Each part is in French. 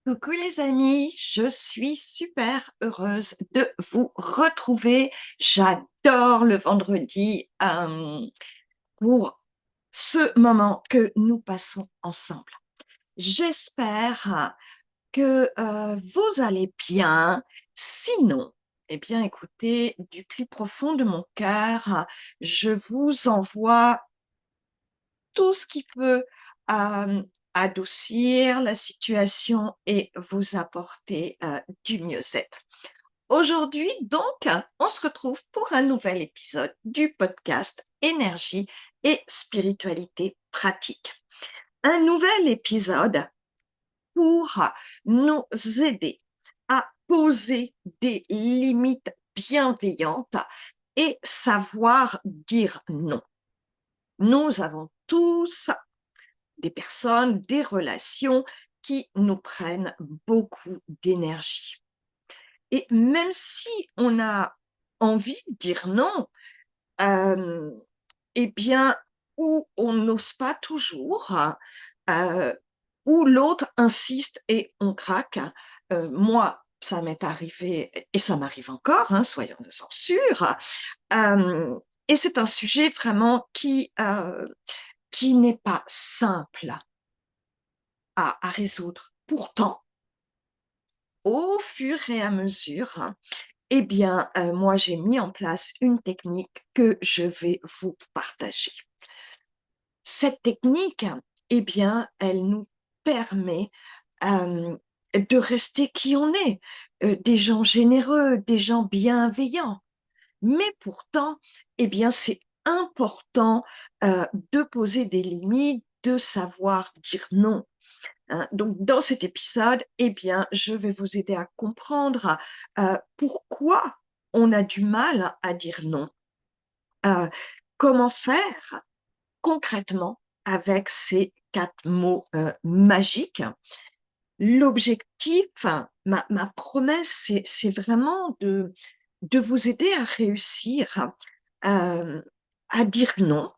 Coucou les amis, je suis super heureuse de vous retrouver. J'adore le vendredi pour ce moment que nous passons ensemble. J'espère que vous allez bien. Sinon, eh bien écoutez, du plus profond de mon cœur, je vous envoie tout ce qui peut euh, adoucir la situation et vous apporter du mieux-être. Aujourd'hui, donc, on se retrouve pour un nouvel épisode du podcast Énergie et spiritualité pratique. Un nouvel épisode pour nous aider à poser des limites bienveillantes et savoir dire non. Nous avons tous des personnes, des relations qui nous prennent beaucoup d'énergie. Et même si on a envie de dire non, euh, eh bien, ou on n'ose pas toujours, euh, ou l'autre insiste et on craque. Moi, ça m'est arrivé et ça m'arrive encore, hein, soyons-en sûrs. Euh, et c'est un sujet vraiment qui n'est pas simple à résoudre. Pourtant, au fur et à mesure, eh bien, moi, j'ai mis en place une technique que je vais vous partager. Cette technique, eh bien, elle nous permet de rester qui on est, des gens généreux, des gens bienveillants. Mais pourtant, eh bien, c'est important de poser des limites, de savoir dire non. Hein. Donc, dans cet épisode, eh bien, je vais vous aider à comprendre pourquoi on a du mal à dire non, euh, comment faire concrètement avec ces quatre mots magiques. L'objectif, ma promesse, c'est vraiment de vous aider à réussir euh, à dire non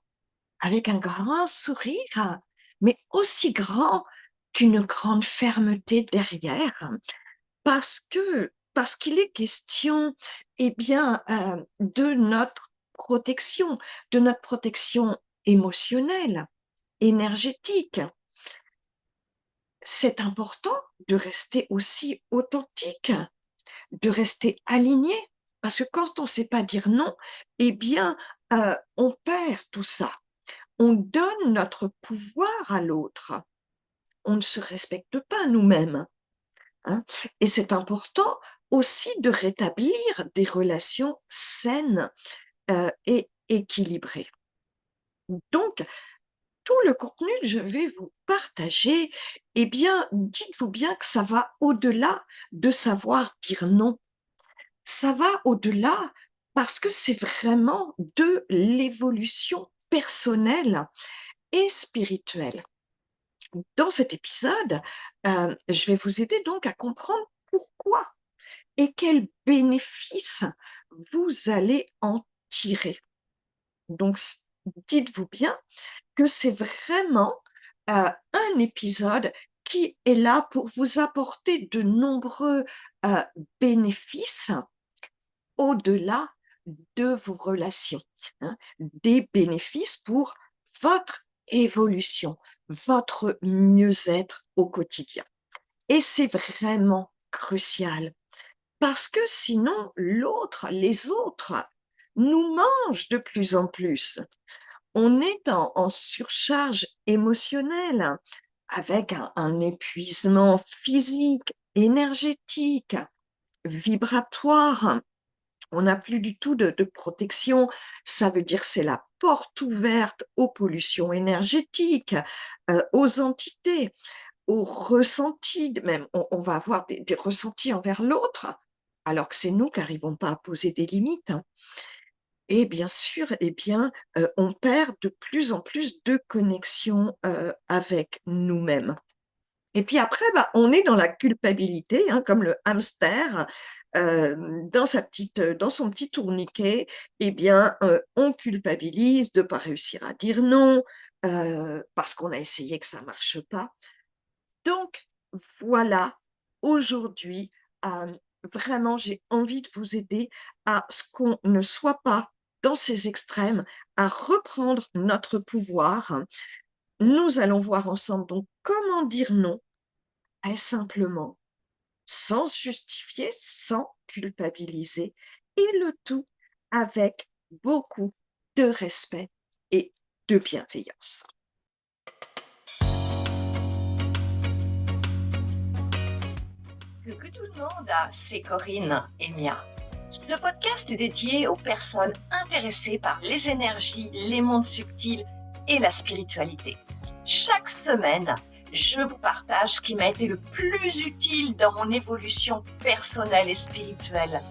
avec un grand sourire, mais aussi grand qu'une grande fermeté derrière, parce qu'il est question, eh bien, de notre protection émotionnelle, énergétique. C'est important de rester aussi authentique, de rester aligné, parce que quand on ne sait pas dire non, eh bien, on perd tout ça. On donne notre pouvoir à l'autre. On ne se respecte pas nous-mêmes. Hein. Et c'est important aussi de rétablir des relations saines et équilibrées. Donc, tout le contenu que je vais vous partager, eh bien, dites-vous bien que ça va au-delà de savoir dire non. Ça va au-delà parce que c'est vraiment de l'évolution personnelle et spirituelle. Dans cet épisode, je vais vous aider donc à comprendre pourquoi et quels bénéfices vous allez en tirer. Donc, dites-vous bien que c'est vraiment un épisode qui est là pour vous apporter de nombreux euh, bénéfices au-delà de vos relations, hein, des bénéfices pour votre évolution, votre mieux-être au quotidien. Et c'est vraiment crucial parce que sinon, les autres, nous mangent de plus en plus. On est en surcharge émotionnelle avec un épuisement physique, énergétique, vibratoire. On n'a plus du tout de protection. Ça veut dire que c'est la porte ouverte aux pollutions énergétiques, aux entités, aux ressentis. Même, on va avoir des ressentis envers l'autre, alors que c'est nous qui n'arrivons pas à poser des limites. Hein. Et bien sûr, eh bien, on perd de plus en plus de connexion avec nous-mêmes. Et puis après, bah, on est dans la culpabilité, hein, comme le hamster dans son petit tourniquet. Eh bien, on culpabilise de ne pas réussir à dire non parce qu'on a essayé que ça ne marche pas. Donc, voilà aujourd'hui, vraiment, j'ai envie de vous aider à ce qu'on ne soit pas dans ces extrêmes, à reprendre notre pouvoir. Nous allons voir ensemble donc comment dire non, très simplement, sans se justifier, sans culpabiliser, et le tout avec beaucoup de respect et de bienveillance. Coucou tout le monde, c'est Corinne et Mia. Ce podcast est dédié aux personnes intéressées par les énergies, les mondes subtils et la spiritualité. Chaque semaine, je vous partage ce qui m'a été le plus utile dans mon évolution personnelle et spirituelle.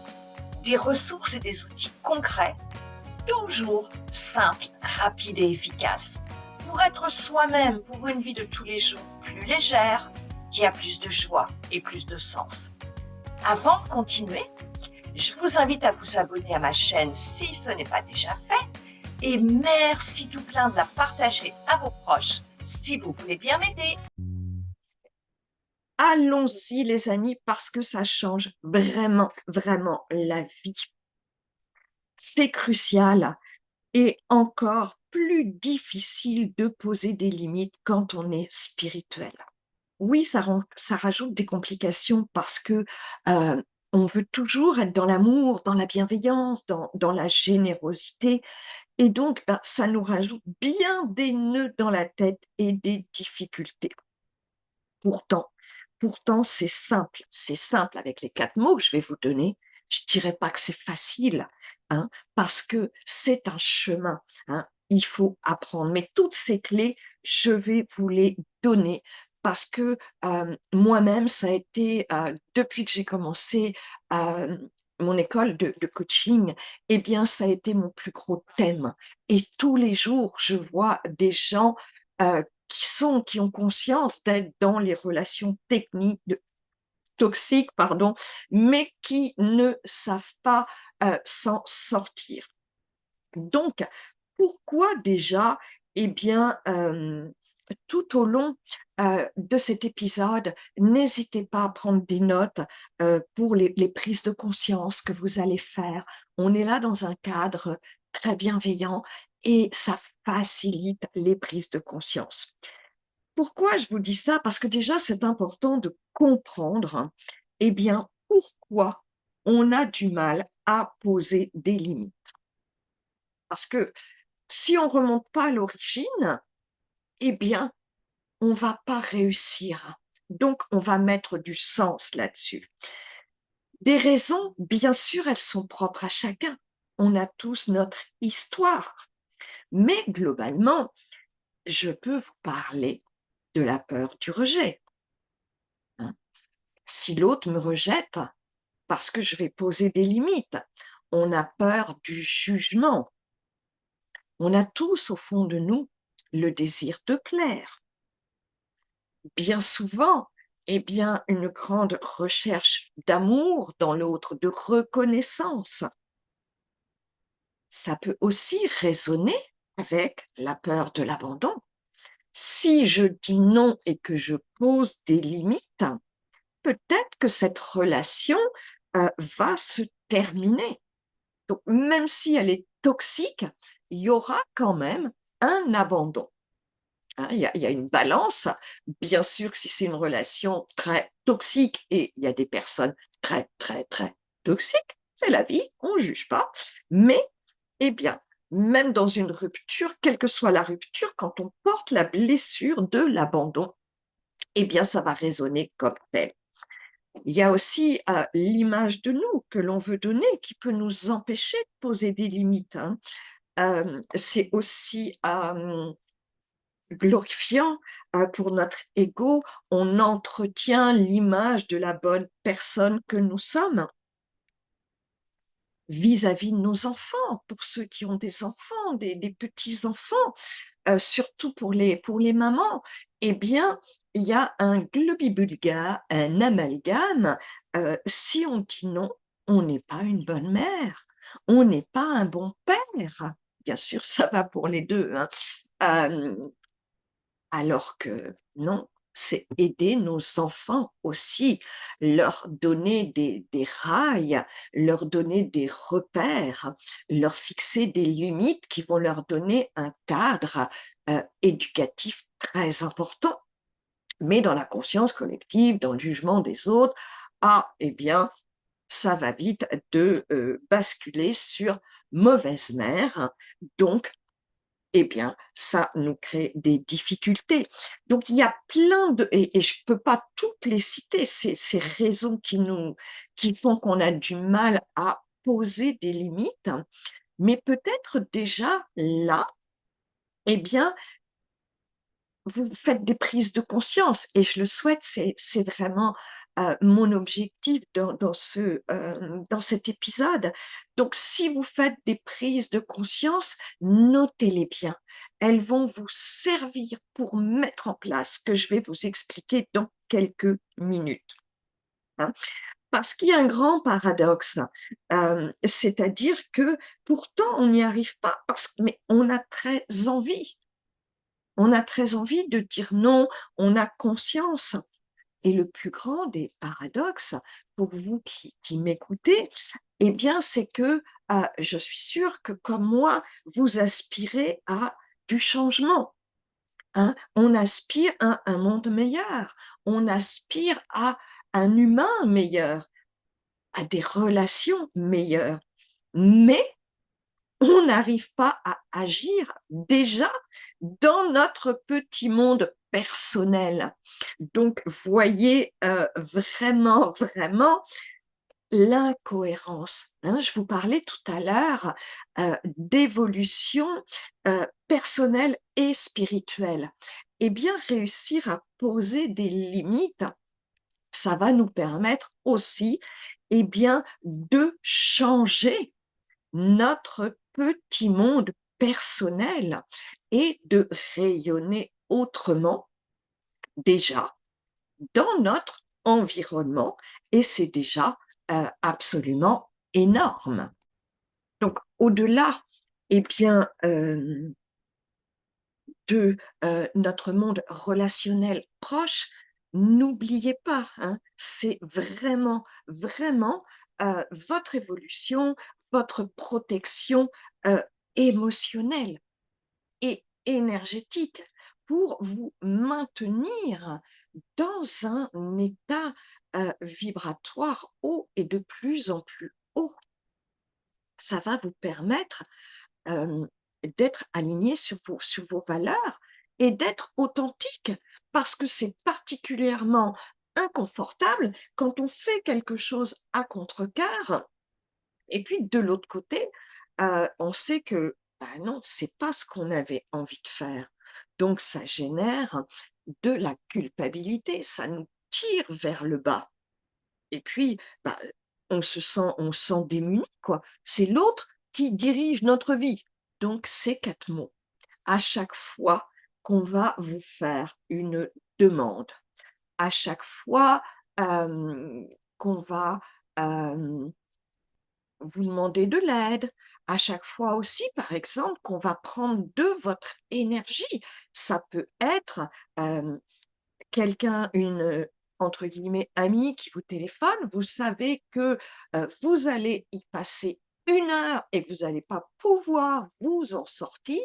Des ressources et des outils concrets, toujours simples, rapides et efficaces, pour être soi-même pour une vie de tous les jours plus légère, qui a plus de joie et plus de sens. Avant de continuer, je vous invite à vous abonner à ma chaîne si ce n'est pas déjà fait et merci tout plein de la partager à vos proches si vous voulez bien m'aider. Allons-y les amis, parce que ça change vraiment, vraiment la vie. C'est crucial et encore plus difficile de poser des limites quand on est spirituel. Oui, ça rajoute des complications parce que on veut toujours être dans l'amour, dans la bienveillance, dans la générosité. Et donc, ben, ça nous rajoute bien des nœuds dans la tête et des difficultés. Pourtant, pourtant, c'est simple avec les 4 mots que je vais vous donner. Je dirais pas que c'est facile, hein, parce que c'est un chemin, hein. Il faut apprendre. Mais toutes ces clés, je vais vous les donner parce que moi-même, ça a été depuis que j'ai commencé mon école de coaching, eh bien, ça a été mon plus gros thème. Et tous les jours, je vois des gens euh, qui ont conscience d'être dans les relations toxiques, pardon, mais qui ne savent pas s'en sortir. Donc, pourquoi déjà? Eh bien, tout au long de cet épisode, n'hésitez pas à prendre des notes pour les prises de conscience que vous allez faire. On est là dans un cadre très bienveillant et ça facilite les prises de conscience. Pourquoi je vous dis ça? Parce que déjà, c'est important de comprendre, eh bien, pourquoi on a du mal à poser des limites. Parce que si on remonte pas à l'origine, eh bien, on va pas réussir. Donc, on va mettre du sens là-dessus. Des raisons, bien sûr, elles sont propres à chacun. On a tous notre histoire. Mais globalement, je peux vous parler de la peur du rejet, hein. Si l'autre me rejette, parce que je vais poser des limites, on a peur du jugement. On a tous au fond de nous le désir de plaire. Bien souvent, eh bien, une grande recherche d'amour dans l'autre, de reconnaissance. Ça peut aussi résonner avec la peur de l'abandon. Si je dis non et que je pose des limites, peut-être que cette relation va se terminer. Donc, même si elle est toxique, il y aura quand même un abandon, hein. Il y a une balance. Bien sûr que si c'est une relation très toxique, et il y a des personnes très, très, très toxiques, c'est la vie, on ne juge pas. Mais, eh bien, même dans une rupture, quelle que soit la rupture, quand on porte la blessure de l'abandon, eh bien, ça va résonner comme tel. Il y a aussi l'image de nous que l'on veut donner qui peut nous empêcher de poser des limites, hein. C'est aussi glorifiant pour notre ego. On entretient l'image de la bonne personne que nous sommes vis-à-vis de nos enfants, pour ceux qui ont des enfants, des petits-enfants, surtout pour les mamans. Eh bien, il y a un globibulga, un amalgame. Si on dit non, on n'est pas une bonne mère, on n'est pas un bon père. Bien sûr, ça va pour les deux, hein. Alors que non, c'est aider nos enfants aussi, leur donner des rails, leur donner des repères, leur fixer des limites qui vont leur donner un cadre éducatif très important. Mais dans la conscience collective, dans le jugement des autres, ah, eh bien, ça va vite de basculer sur mauvaise mère. Donc, eh bien, ça nous crée des difficultés. Donc, il y a plein de... Et je ne peux pas toutes les citer, ces raisons qui font qu'on a du mal à poser des limites. Mais peut-être déjà là, eh bien, vous faites des prises de conscience et je le souhaite, c'est vraiment mon objectif dans cet épisode. Donc, si vous faites des prises de conscience, notez-les bien. Elles vont vous servir pour mettre en place ce que je vais vous expliquer dans quelques minutes, hein. Parce qu'il y a un grand paradoxe, c'est-à-dire que pourtant on n'y arrive pas, mais on a très envie. On a très envie de dire non, on a conscience. Et le plus grand des paradoxes, pour vous qui m'écoutez, eh bien, c'est que je suis sûre que comme moi, vous aspirez à du changement, hein. On aspire à un monde meilleur, on aspire à un humain meilleur, à des relations meilleures. Mais on n'arrive pas à agir déjà dans notre petit monde personnel. Donc, voyez vraiment, vraiment l'incohérence, hein. Je vous parlais tout à l'heure d'évolution personnelle et spirituelle. Eh bien, réussir à poser des limites, ça va nous permettre aussi, eh bien, de changer notre petit monde personnel et de rayonner autrement déjà dans notre environnement et c'est déjà absolument énorme. Donc au-delà eh bien, de notre monde relationnel proche, n'oubliez pas, hein, c'est vraiment, vraiment votre évolution, votre protection émotionnelle et énergétique pour vous maintenir dans un état vibratoire haut et de plus en plus haut. Ça va vous permettre d'être aligné sur vos valeurs et d'être authentique parce que c'est particulièrement inconfortable quand on fait quelque chose à contre-cœur et puis de l'autre côté, on sait que, bah non, c'est pas ce qu'on avait envie de faire. Donc ça génère de la culpabilité, ça nous tire vers le bas et puis, bah, on se sent démuni, quoi. C'est l'autre qui dirige notre vie. Donc ces 4 mots, à chaque fois qu'on va vous faire une demande, à chaque fois, qu'on va, hem vous demandez de l'aide, à chaque fois aussi, par exemple, qu'on va prendre de votre énergie. Ça peut être, quelqu'un, entre guillemets, «amie» qui vous téléphone, vous savez que, vous allez y passer 1 heure et que vous n'allez pas pouvoir vous en sortir.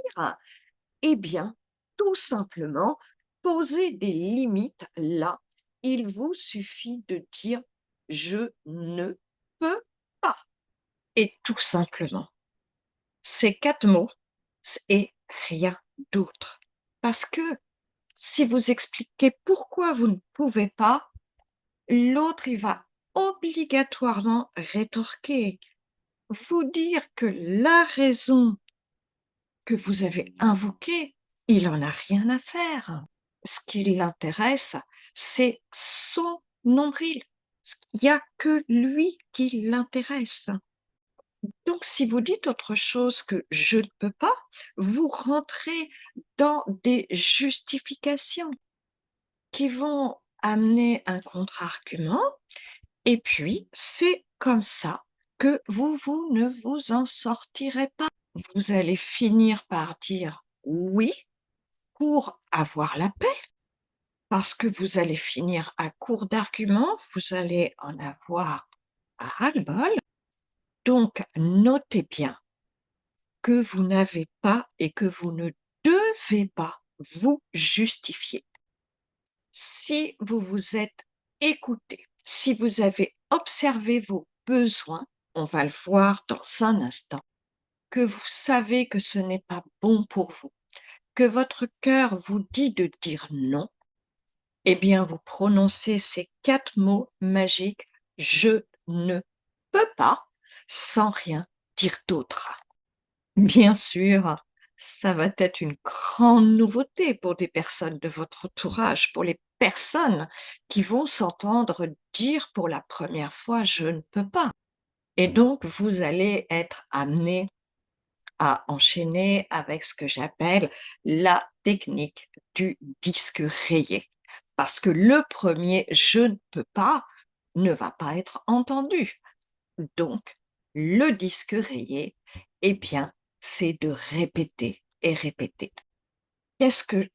Eh bien, tout simplement, poser des limites là. Il vous suffit de dire: «Je ne peux pas» et tout simplement. Ces 4 mots et rien d'autre. Parce que si vous expliquez pourquoi vous ne pouvez pas, l'autre, il va obligatoirement rétorquer, vous dire que la raison que vous avez invoquée, il en a rien à faire. Ce qui l'intéresse, c'est son nombril. Il n'y a que lui qui l'intéresse. Donc, si vous dites autre chose que «je ne peux pas», vous rentrez dans des justifications qui vont amener un contre-argument et puis c'est comme ça que vous ne vous en sortirez pas. Vous allez finir par dire «oui» pour avoir la paix, parce que vous allez finir à court d'arguments, vous allez en avoir ras-le-bol. Donc, notez bien que vous n'avez pas et que vous ne devez pas vous justifier. Si vous vous êtes écouté, si vous avez observé vos besoins, on va le voir dans un instant, que vous savez que ce n'est pas bon pour vous, que votre cœur vous dit de dire non, eh bien, vous prononcez ces 4 mots magiques: «Je ne peux pas», sans rien dire d'autre. Bien sûr, ça va être une grande nouveauté pour des personnes de votre entourage, pour les personnes qui vont s'entendre dire pour la première fois: «Je ne peux pas», et donc vous allez être amenés à enchaîner avec ce que j'appelle la technique du disque rayé. Parce que le premier «je ne peux pas» ne va pas être entendu. Donc, le disque rayé, eh bien, c'est de répéter et répéter.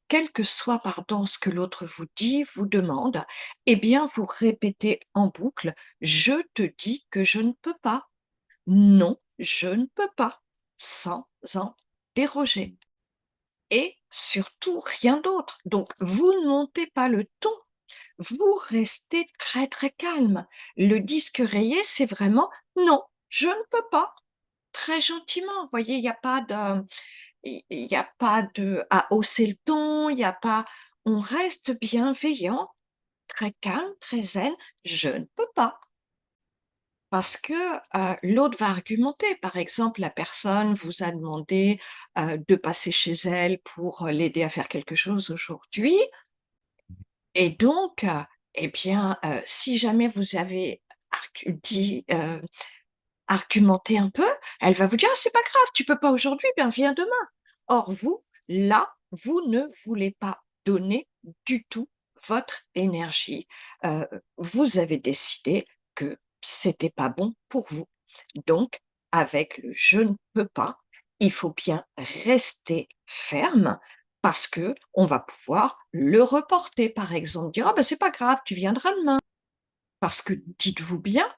Quel que soit, pardon, ce que l'autre vous dit, vous demande, eh bien, vous répétez en boucle: «Je te dis que je ne peux pas. Non, je ne peux pas», sans en déroger, et surtout rien d'autre. Donc vous ne montez pas le ton, vous restez très, très calme. Le disque rayé, c'est vraiment: «Non, je ne peux pas», très gentiment. Vous voyez, il y a pas de à hausser le ton, il y a pas, on reste bienveillant, très calme, très zen: «Je ne peux pas». Parce que, l'autre va argumenter. Par exemple, la personne vous a demandé, de passer chez elle pour, l'aider à faire quelque chose aujourd'hui, et donc, eh bien, si jamais vous avez argumenté un peu, elle va vous dire: «Ah, c'est pas grave, tu peux pas aujourd'hui, bien viens demain». Or vous, là, vous ne voulez pas donner du tout votre énergie. Vous avez décidé que c'était pas bon pour vous. Donc, avec le «je ne peux pas», il faut bien rester ferme, parce que on va pouvoir le reporter. Par exemple, dire: «Ah bah, c'est pas grave, tu viendras demain». Parce que dites-vous bien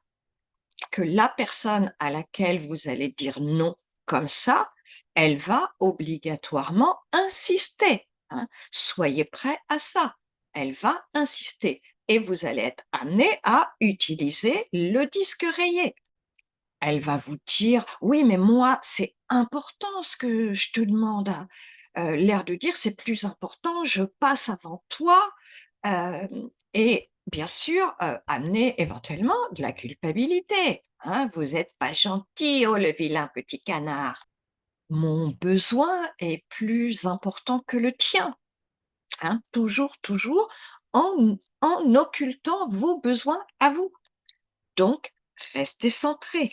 que la personne à laquelle vous allez dire non comme ça, elle va obligatoirement insister, hein. Soyez prêts à ça. Elle va insister et vous allez être amené à utiliser le disque rayé. Elle va vous dire: «Oui, mais moi, c'est important ce que je te demande, hein». L'air de dire: «C'est plus important, je passe avant toi». Et bien sûr, amener éventuellement de la culpabilité, hein. «Vous êtes pas gentil, oh le vilain petit canard. Mon besoin est plus important que le tien», hein. Toujours, toujours en occultant vos besoins à vous. Donc restez centré.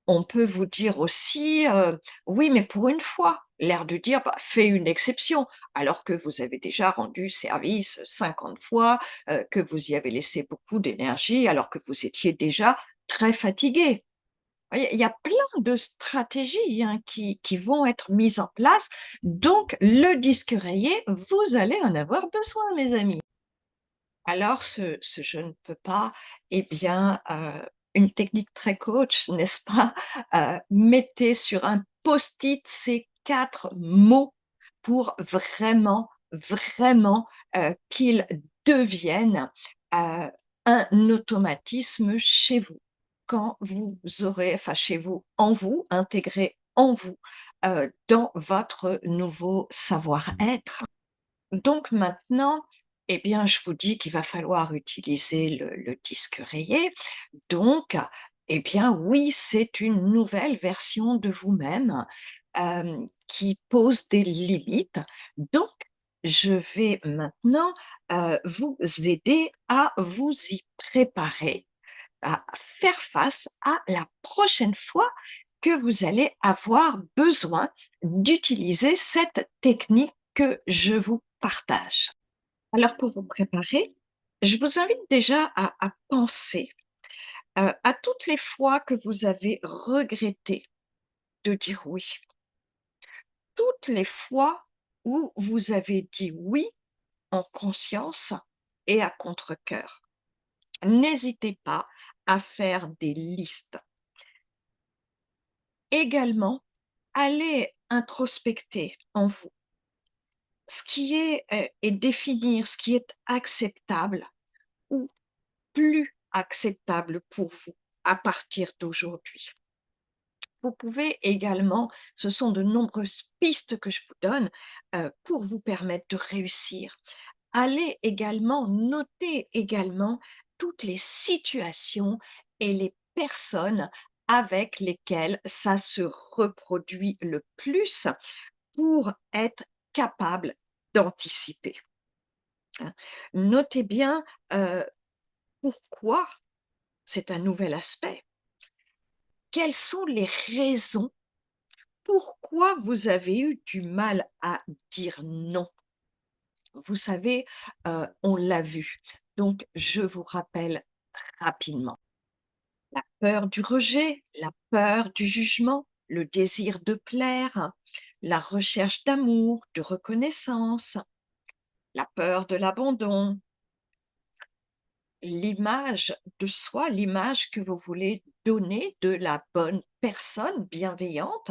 On peut vous dire aussi, «Oui, mais pour une fois», l'air de dire: «Bah, fais une exception», alors que vous avez déjà rendu service 50 fois, que vous y avez laissé beaucoup d'énergie, alors que vous étiez déjà très fatigué. Voyez, il y a plein de stratégies, hein, qui vont être mises en place, donc le disque rayé, vous allez en avoir besoin, mes amis. Alors ce «je ne peux pas», eh bien, une technique très coach, n'est-ce pas? Mettez sur un post-it ces 4 mots pour vraiment, vraiment, qu'ils deviennent, heu, un automatisme chez vous. Quand vous aurez, enfin chez vous, en vous, intégré en vous, dans votre nouveau savoir-être. Donc maintenant, eh bien, je vous dis qu'il va falloir utiliser le disque rayé. Donc, eh bien, oui, c'est une nouvelle version de vous-même, qui pose des limites. Donc, je vais maintenant, vous aider à vous y préparer, à faire face à la prochaine fois que vous allez avoir besoin d'utiliser cette technique que je vous partage. Alors pour vous préparer, je vous invite déjà à penser, à toutes les fois que vous avez regretté de dire oui, toutes les fois où vous avez dit oui en conscience et à contre-cœur. N'hésitez pas à faire des listes. Également, allez introspecter en vous ce qui est et définir ce qui est acceptable ou plus acceptable pour vous à partir d'aujourd'hui. Vous pouvez également, ce sont de nombreuses pistes que je vous donne pour vous permettre de réussir. Allez également noter également toutes les situations et les personnes avec lesquelles ça se reproduit le plus pour être capable d'anticiper, hein. Notez bien pourquoi c'est un nouvel aspect. Quelles sont les raisons? Pourquoi vous avez eu du mal à dire non? Vous savez, on l'a vu, donc je vous rappelle rapidement. La peur du rejet, la peur du jugement, le désir de plaire, la recherche d'amour, de reconnaissance, la peur de l'abandon, l'image de soi, l'image que vous voulez donner de la bonne personne bienveillante,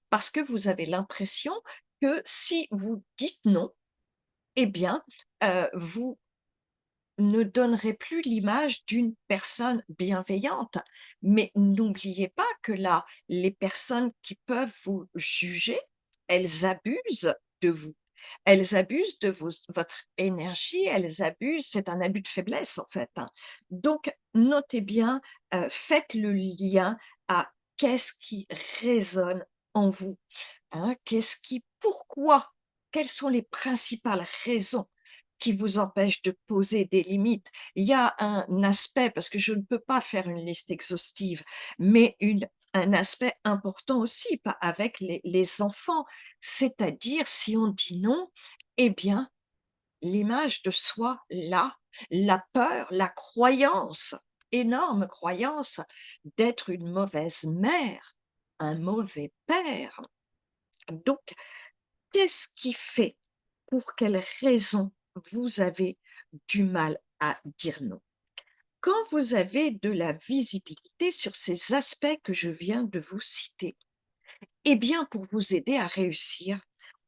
parce que vous avez l'impression que si vous dites non, eh bien, vous ne donnerez plus l'image d'une personne bienveillante. Mais n'oubliez pas que là, les personnes qui peuvent vous juger, elles abusent de vous. Elles abusent de votre énergie, elles abusent, c'est un abus de faiblesse en fait, hein. Donc, notez bien, faites le lien à qu'est-ce qui résonne en vous, hein, pourquoi, quelles sont les principales raisons qui vous empêchent de poser des limites? Il y a un aspect, parce que je ne peux pas faire une liste exhaustive, mais un aspect important aussi avec les enfants, c'est-à-dire si on dit non, eh bien, l'image de soi là, la peur, la croyance, énorme croyance d'être une mauvaise mère, un mauvais père. Donc, qu'est-ce qui fait, pour quelles raisons vous avez du mal à dire non? Quand vous avez de la visibilité sur ces aspects que je viens de vous citer, eh bien, pour vous aider à réussir,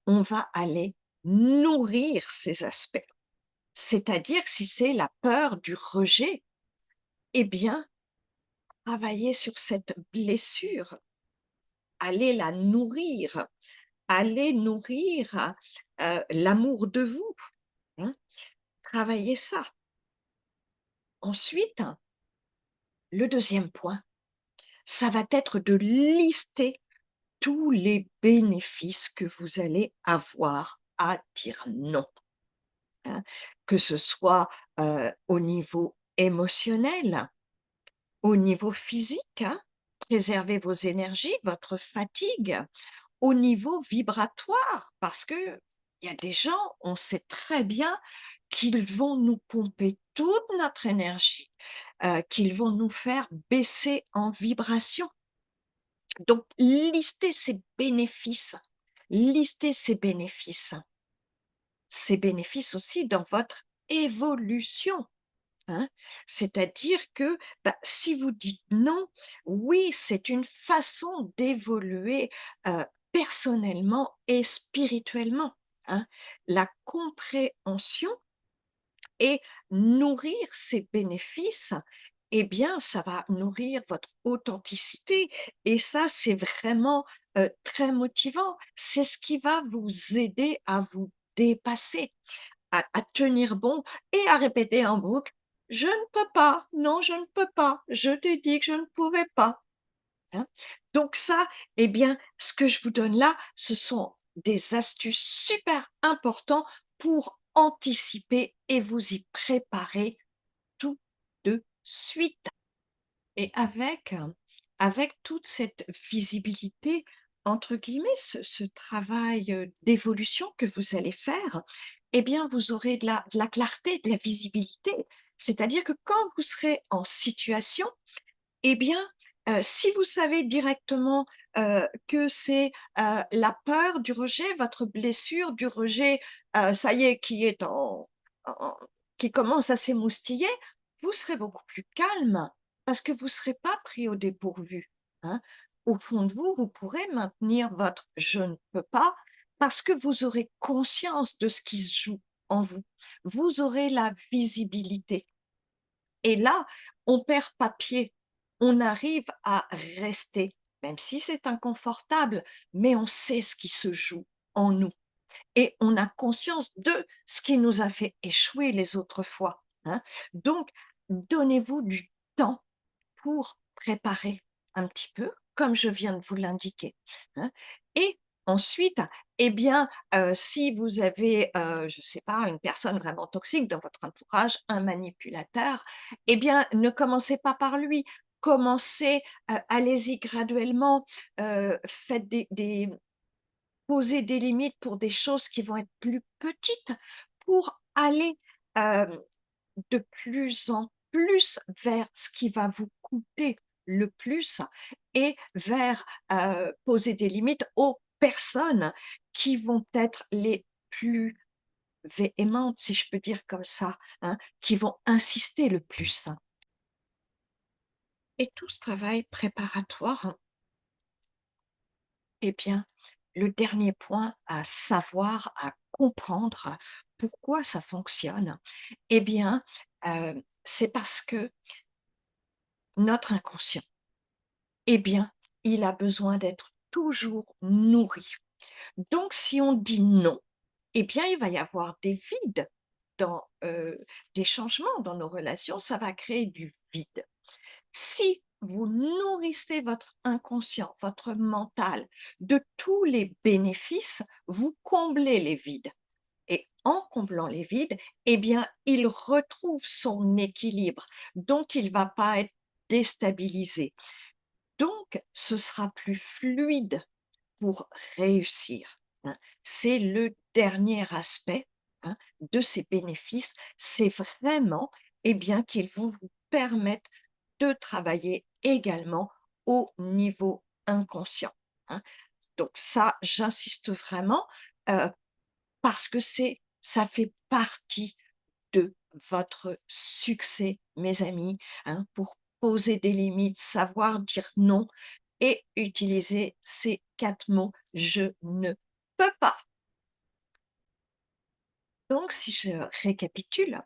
on va aller nourrir ces aspects. C'est-à-dire que si c'est la peur du rejet, eh bien, travaillez sur cette blessure, allez la nourrir, allez nourrir l'amour de vous, hein. Travaillez ça. Ensuite, le deuxième point, ça va être de lister tous les bénéfices que vous allez avoir à dire non, hein. Que ce soit au niveau émotionnel, au niveau physique, hein, préservez vos énergies, votre fatigue, au niveau vibratoire, parce que il y a des gens, on sait très bien qu'ils vont nous pomper toute notre énergie, qu'ils vont nous faire baisser en vibration. Donc listez ces bénéfices aussi dans votre évolution, hein. C'est-à-dire que, bah, si vous dites non, oui, c'est une façon d'évoluer, personnellement et spirituellement, hein. La compréhension et nourrir ces bénéfices, eh bien, ça va nourrir votre authenticité et ça, c'est vraiment, très motivant. C'est ce qui va vous aider à vous dépasser, à tenir bon et à répéter en boucle: «Je ne peux pas, non, je ne peux pas, je t'ai dit que je ne pouvais pas», hein. Donc ça, eh bien, ce que je vous donne là, ce sont des astuces super importants pour anticiper et vous y préparer tout de suite. Et avec toute cette visibilité, entre guillemets, ce travail, d'évolution que vous allez faire, eh bien, vous aurez de la clarté, de la visibilité. C'est-à-dire que quand vous serez en situation, eh bien, si vous savez directement, que c'est, la peur du rejet, votre blessure du rejet, ça y est, qui est en qui commence à s'émoustiller, vous serez beaucoup plus calme parce que vous ne serez pas pris au dépourvu, hein. Au fond de vous, vous pourrez maintenir votre «je ne peux pas» parce que vous aurez conscience de ce qui se joue en vous. Vous aurez la visibilité et là, on perd pas pied. On arrive à rester, même si c'est inconfortable, mais on sait ce qui se joue en nous et on a conscience de ce qui nous a fait échouer les autres fois, hein. Donc, donnez-vous du temps pour préparer un petit peu, comme je viens de vous l'indiquer, hein. Et ensuite, eh bien, si vous avez, je ne sais pas, une personne vraiment toxique dans votre entourage, un manipulateur, eh bien, ne commencez pas par lui. Commencez, allez-y graduellement, faites poser des limites pour des choses qui vont être plus petites, pour aller, hem, de plus en plus vers ce qui va vous coûter le plus et vers, poser des limites aux personnes qui vont être les plus véhémentes, si je peux dire comme ça, hein, qui vont insister le plus. Et tout ce travail préparatoire, eh bien, le dernier point à savoir, à comprendre pourquoi ça fonctionne, eh bien, c'est parce que notre inconscient, eh bien, il a besoin d'être toujours nourri. Donc si on dit non, eh bien, il va y avoir des vides dans, des changements dans nos relations, ça va créer du vide. Si vous nourrissez votre inconscient, votre mental de tous les bénéfices, vous comblez les vides et en comblant les vides, eh bien, il retrouve son équilibre, donc il ne va pas être déstabilisé. Donc ce sera plus fluide pour réussir, hein. C'est le dernier aspect, hein, de ces bénéfices, c'est vraiment, eh bien, qu'ils vont vous permettre de travailler également au niveau inconscient, hein. Donc ça, j'insiste vraiment, heu, parce que ça fait partie de votre succès, mes amis, hein, pour poser des limites, savoir dire non et utiliser ces 4 mots: «Je ne peux pas». Donc si je récapitule,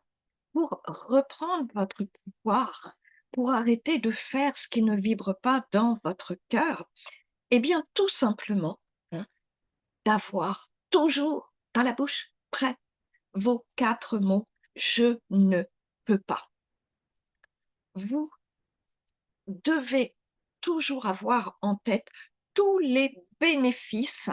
pour reprendre votre pouvoir, pour arrêter de faire ce qui ne vibre pas dans votre cœur, eh bien tout simplement, hein, d'avoir toujours dans la bouche, prêt, vos 4 mots: «Je ne peux pas». Vous devez toujours avoir en tête tous les bénéfices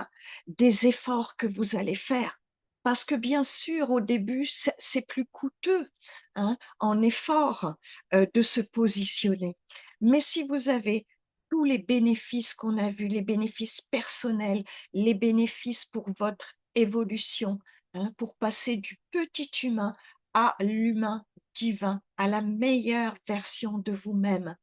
des efforts que vous allez faire. Parce que bien sûr, au début, c'est plus coûteux, hein, en effort, de se positionner. Mais si vous avez tous les bénéfices qu'on a vus, les bénéfices personnels, les bénéfices pour votre évolution, hein, pour passer du petit humain à l'humain divin, à la meilleure version de vous-même,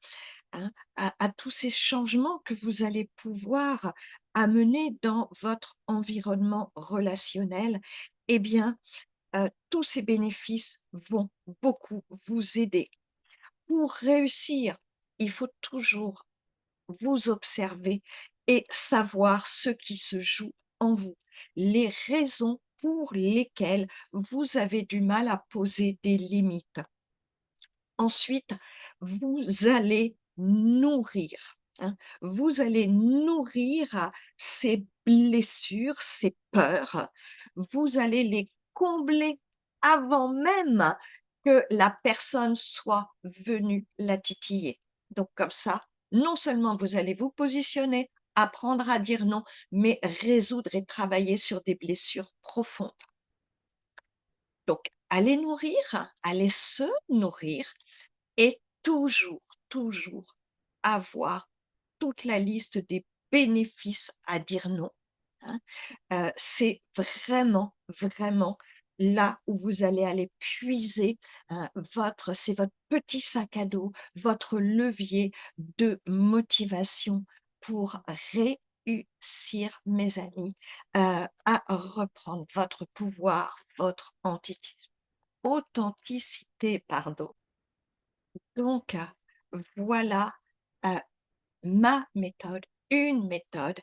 hein, à tous ces changements que vous allez pouvoir amener dans votre environnement relationnel, eh bien, tous ces bénéfices vont beaucoup vous aider. Pour réussir, il faut toujours vous observer et savoir ce qui se joue en vous, les raisons pour lesquelles vous avez du mal à poser des limites. Ensuite, vous allez nourrir, hein, vous allez nourrir ces blessures, ces peurs, vous allez les combler avant même que la personne soit venue la titiller. Donc comme ça, non seulement vous allez vous positionner, apprendre à dire non, mais résoudre et travailler sur des blessures profondes. Donc allez nourrir, allez se nourrir et toujours, toujours avoir toute la liste des bénéfices à dire non, hein. C'est vraiment, vraiment là où vous allez aller puiser, c'est votre petit sac à dos, votre levier de motivation pour réussir, mes amis, à reprendre votre pouvoir, votre entité authenticité, pardon. Donc, voilà, heu, ma méthode, une méthode,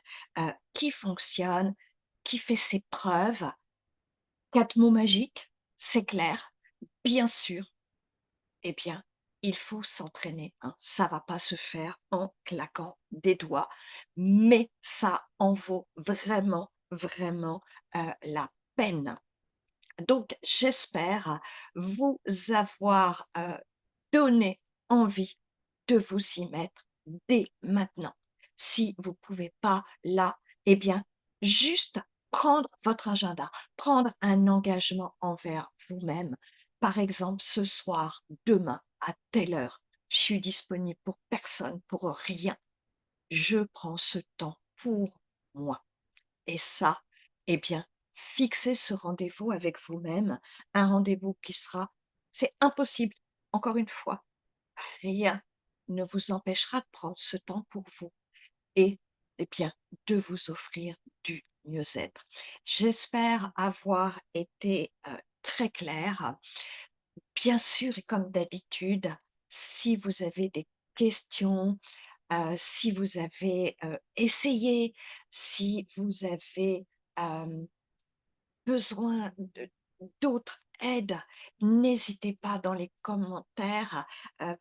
qui fonctionne, qui fait ses preuves. 4 mots magiques, c'est clair. Bien sûr, eh bien, il faut s'entraîner, hein. Ça va pas se faire en claquant des doigts, mais ça en vaut vraiment, vraiment, la peine. Donc j'espère vous avoir, donné envie de vous y mettre dès maintenant. Si vous pouvez pas là, eh bien, juste prendre votre agenda, prendre un engagement envers vous-même. Par exemple, ce soir, demain, à telle heure, je suis disponible pour personne, pour rien. Je prends ce temps pour moi. Et ça, eh bien, fixez ce rendez-vous avec vous-même, un rendez-vous qui sera c'est impossible, encore une fois, rien ne vous empêchera de prendre ce temps pour vous et, eh bien, de vous offrir du mieux-être. J'espère avoir été, très claire. Bien sûr et comme d'habitude, si vous avez des questions, si vous avez, essayé, si vous avez, hem, besoin de d'autres aides, n'hésitez pas dans les commentaires.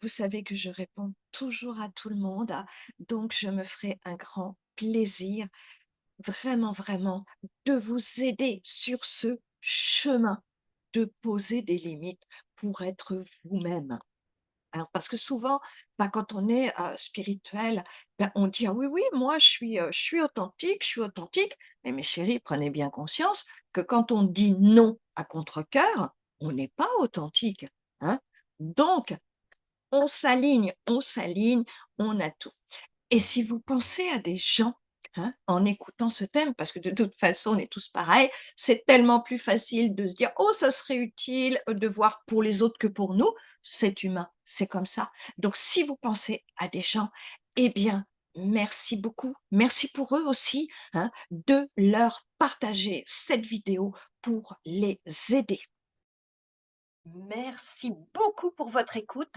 Vous savez que je réponds toujours à tout le monde, donc je me ferai un grand plaisir, vraiment, vraiment, de vous aider sur ce chemin de poser des limites pour être vous-même. Hein, parce que souvent, bah, quand on est, spirituel, bah, on dit: «Ah oui, oui, moi je suis authentique, je suis authentique». Mais mes chéris, prenez bien conscience que quand on dit non à contre-cœur, on n'est pas authentique, hein. Donc on s'aligne, on a tout. Et si vous pensez à des gens, hein, en écoutant ce thème, parce que de toute façon, on est tous pareils, c'est tellement plus facile de se dire: «Oh, ça serait utile, de voir pour les autres que pour nous». C'est humain, c'est comme ça. Donc si vous pensez à des gens, eh bien, merci beaucoup. Merci pour eux aussi, hein, de leur partager cette vidéo pour les aider. Merci beaucoup pour votre écoute.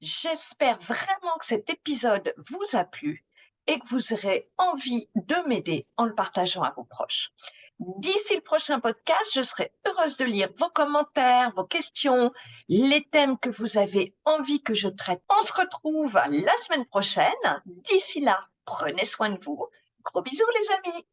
J'espère vraiment que cet épisode vous a plu et que vous aurez envie de m'aider en le partageant à vos proches. D'ici le prochain podcast, je serai heureuse de lire vos commentaires, vos questions, les thèmes que vous avez envie que je traite. On se retrouve la semaine prochaine. D'ici là, prenez soin de vous. Gros bisous les amis.